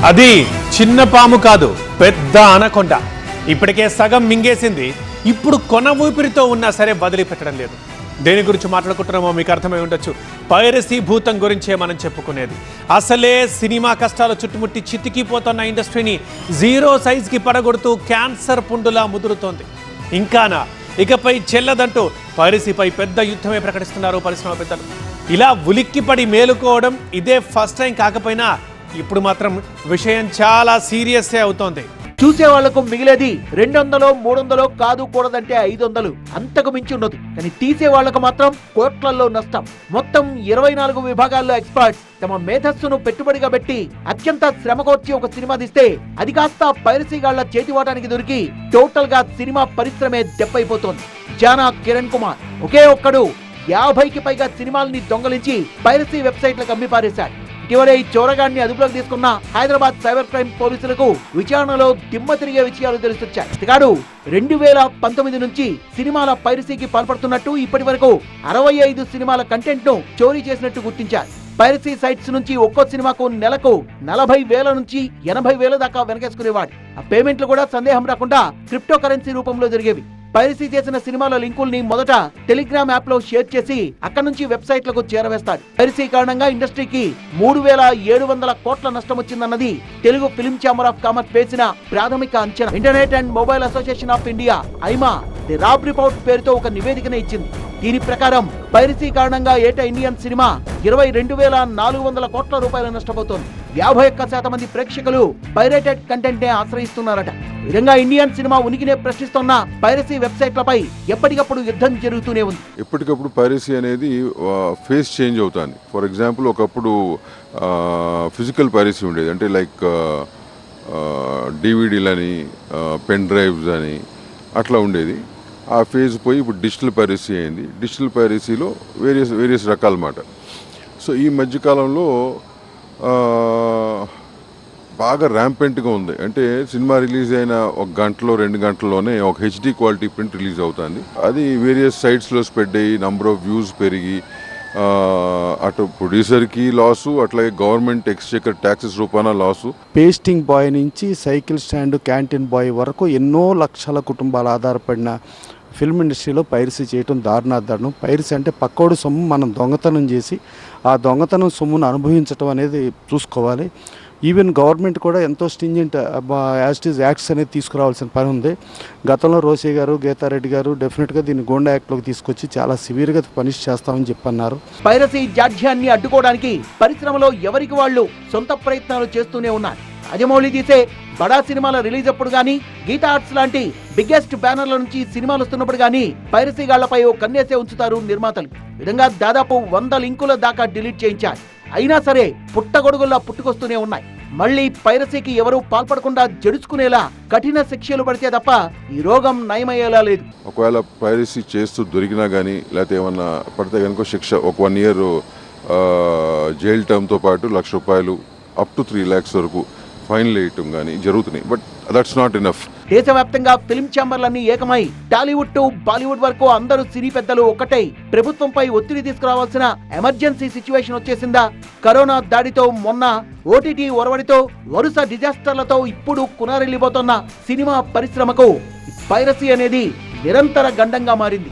అది చిన్న పాము కాదు, పెద్ద అనకొండ. ఇప్పటికే సగం మింగేసింది. ఇప్పుడు కొన ఊపిరితో ఉన్నా సరే వదిలిపెట్టడం లేదు. దేని గురించి మాట్లాడుకుంటున్నామో మీకు అర్థమై ఉండొచ్చు. పైరసీ భూతం గురించే మనం చెప్పుకునేది. అసలే సినిమా కష్టాలు చుట్టుముట్టి చితికిపోతున్న ఇండస్ట్రీని జీరో సైజ్కి పడగొడుతూ క్యాన్సర్ పుండులా ముదురుతోంది. ఇంకానా ఇకపై చెల్లదంటూ పైరసీపై పెద్ద యుద్ధమే ప్రకటిస్తున్నారు పరిశ్రమ పెద్దలు. ఇలా ఉలిక్కిపడి మేలుకోవడం ఇదే ఫస్ట్ టైం కాకపోయినా ఇప్పుడు మాత్రం విషయం చాలా సీరియస్సే అవుతోంది. చూసే వాళ్లకు మిగిలేది 200 300 కాదు కూడదంటే 500 అంతకు మించి ఉండదు. కానీ తీసే వాళ్లకు మాత్రం కోట్లల్లో నష్టం. మొత్తం 24 విభాగాల్లో ఎక్స్పర్ట్స్ తమ మేధస్సును పెట్టుబడిగా పెట్టి అత్యంత శ్రమకొచ్చి ఒక సినిమా తీస్తే అది కాస్త పైరసీగాళ్ల చేతివాటానికి దొరికి టోటల్ గా సినిమా పరిశ్రమే దెబ్బైపోతోంది. జానా కిరణ్ కుమార్ ఒకే ఒక్కడు 50కి పైగా సినిమాల్ని దొంగలించి పైరసీ వెబ్సైట్లకు అమ్మి పారేశాడు. ఇటీవలే ఈ చోరగాడిని అదుపులోకి తీసుకున్న హైదరాబాద్ సైబర్ క్రైమ్ పోలీసులకు విచారణలో దిమ్మ తిరిగే విషయాలు తెలుసొచ్చాయి. ఇతగాడు 2019 నుంచి సినిమాల పైరసీకి పాల్పడుతున్నట్టు ఇప్పటి వరకు 65 సినిమాల కంటెంట్ ను చోరీ చేసినట్టు గుర్తించారు. పైరసీ సైట్స్ నుంచి ఒక్కో సినిమాకు నెలకు 40,000 నుంచి 80,000 దాకా వెనకేసుకునేవాడు. ఆ పేమెంట్లు కూడా సందేహం రాకుండా క్రిప్టో కరెన్సీ రూపంలో జరిగేవి. పైరసీ చేసిన సినిమాల లింకుల్ని మొదట టెలిగ్రామ్ యాప్ లో షేర్ చేసి అక్కడి నుంచి వెబ్సైట్లకు చేరవేస్తాడు. పైరసీ కారణంగా ఇండస్ట్రీకి 3,700 కోట్ల నష్టం వచ్చిందన్నది Telugu film chamber of commerce వేసిన ప్రాథమిక అంచనా. Internet and mobile association of India IAMAI the rob report పేరుతో ఒక నివేదికను ఇచ్చింది. దీని ప్రకారం పైరసీ కారణంగా ఏటా ఇండియన్ సినిమా 22,400 కోట్ల రూపాయలు నష్టపోతోంది. 51% మంది ప్రేక్షకులు పైరేటెడ్ కంటెంట్ నే ఆశ్రయిస్తున్నారట. ఈ విధంగా ఇండియన్ సినిమా ఉనికినే ప్రశ్నిస్తున్న పైరసీ వెబ్సైట్లపై ఎప్పటికప్పుడు యుద్ధం జరుగుతూనే ఉంది. ఎప్పటికప్పుడు పైరసీ అనేది ఫేస్ చేంజ్ అవుతుంది. ఫర్ ఎగ్జాంపుల్ ఒకప్పుడు ఫిజికల్ పైరసీ ఉండేది, అంటే లైక్ డివిడీలని, పెన్ డ్రైవ్స్ అని అట్లా ఉండేది. ఆ ఫేజ్ పోయి ఇప్పుడు డిజిటల్ పైరసీ అయింది. డిజిటల్ పైరసీలో వేరియస్ రకాలన్నమాట. సో ఈ మధ్యకాలంలో బాగా ర్యాంపెంట్గా ఉంది. అంటే సినిమా రిలీజ్ అయిన 1 గంటలో 2 గంటల్లోనే ఒక హెచ్డి క్వాలిటీ ప్రింట్ రిలీజ్ అవుతుంది. అది వేరియస్ సైట్స్లో స్ప్రెడ్ అయ్యి నంబర్ ఆఫ్ వ్యూస్ పెరిగి అటు ప్రొడ్యూసర్కి లాసు, అట్లాగే గవర్నమెంట్ ఎక్స్చెకర్ ట్యాక్సెస్ రూపాన లాసు. పేస్టింగ్ బాయ్ నుంచి సైకిల్ స్టాండ్, క్యాంటీన్ బాయ్ వరకు ఎన్నో లక్షల కుటుంబాలు ఆధారపడిన ఫిల్మ్ ఇండస్ట్రీలో పైరసీ చేయటం దారుణాదారుణం. పైరసీ అంటే పక్కోడు సొమ్ము మనం దొంగతనం చేసి ఆ దొంగతనం సొమ్మును అనుభవించడం అనేది చూసుకోవాలి. ఈవెన్ గవర్నమెంట్ కూడా ఎంతో stringent as it is acts అనేది తీసుకురావాల్సిన పని ఉంది. గతంలో రోసే గారు, గీతారెడ్డి గారు డెఫినెట్గా దీన్ని గోండా యాక్ట్లోకి తీసుకొచ్చి చాలా సివియర్గా పనిష్ చేస్తామని చెప్పన్నారు. పైరసీ జాడ్యాన్ని అడ్డుకోవడానికి పరిశ్రమలో ఎవరికి వాళ్ళు సొంత ప్రయత్నాలు చేస్తూనే ఉన్నారు. రాజమౌళి తీసే బడా సినిమాల రిలీజ్ అప్పుడు గానీ, గీతా ఆర్ట్స్ లాంటి బిగ్గెస్ట్ బ్యానర్ల నుంచి సినిమాలు వస్తున్నప్పుడు గానీ పైరసీ గాళ్లపై ఓ కన్నేసే ఉంచుతారు నిర్మాతలు. విధంగా దాదాపు 100 లింకుల దాకా డిలీట్ చేయించారు. అయినా సరే పుట్టగొడుగుల్లా పుట్టుకొస్తూనే ఉన్నాయి. మళ్లీ పైరసీకి ఎవరూ పాల్పడకుండా జడుచుకునేలా కఠిన శిక్షలు పడితే తప్ప ఈ రోగం నయమయ్యేలా లేదు. ఒకవేళ పైరసీ చేస్తూ దొరికినా కానీ లేకపోతే ఏమన్నా పడితే కనుక శిక్ష ఒక 1 year జైలు టర్మ్తో పాటు ₹1,00,000 అప్ టు 3 lakhs వరకు ఫైన్ వేయటం కానీ జరుగుతున్నాయి. But that's not enough. దేశవ్యాప్తంగా ఫిల్మ్ ఛాంబర్లన్నీ ఏకమై టాలీవుడ్ టు బాలీవుడ్ వరకు అందరూ సినీ పెద్దలు ఒక్కటై ప్రభుత్వంపై ఒత్తిడి తీసుకురావాల్సిన ఎమర్జెన్సీ సిచ్యువేషన్ వచ్చేసిందా? కరోనా దాడితో, మొన్న ఓటీటీ ఒరవడితో, వరుస డిజాస్టర్లతో ఇప్పుడు కునారెల్లిపోతున్న సినిమా పరిశ్రమకు పైరసీ అనేది నిరంతర గండంగా మారింది.